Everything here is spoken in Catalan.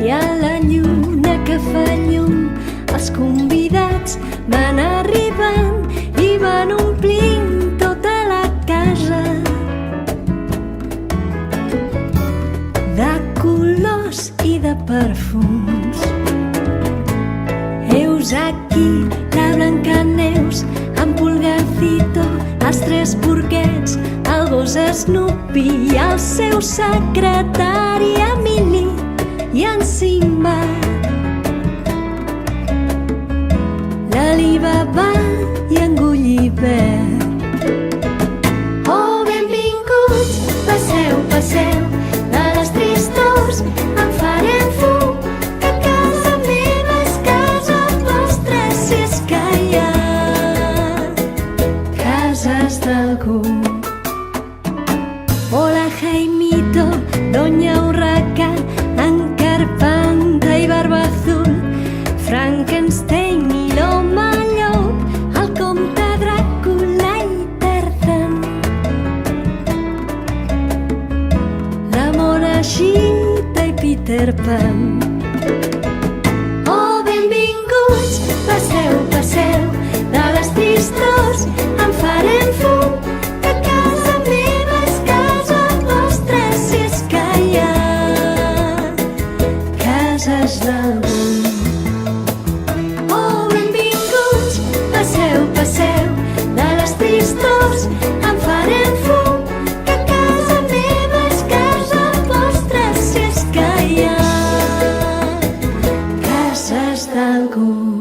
i a la lluna que fa llum els convidats van arribant i van omplint tota la casa de colors i de perfums. Heus aquí la Blancaneus, en Pulgarcito, els tres porquets, el gos Snoopy i el seu secretari Emili i en Simba, l'Alibaba i en Gulliver. Oh, benvinguts, passeu, passeu, de les tristors en farem fum, que casa meva és casa vostra, si és que hi ha cases d'algú. Hola, Jaimito, Doña Urraca, en Carpanta i Barba Azul, Frankenstein i l'home llop, el comte Dràcula i Tarzan, la Mona Xita i Peter Pan. Oh, benvinguts, passeu, passeu, de les tristors en farem fum, que casa meva és casa vostra, si és que hi ha cases d'algú. Oh, benvinguts, passeu, passeu, de les tristors en farem fum, que casa meva és casa vostra, si és que hi ha cases d'algú.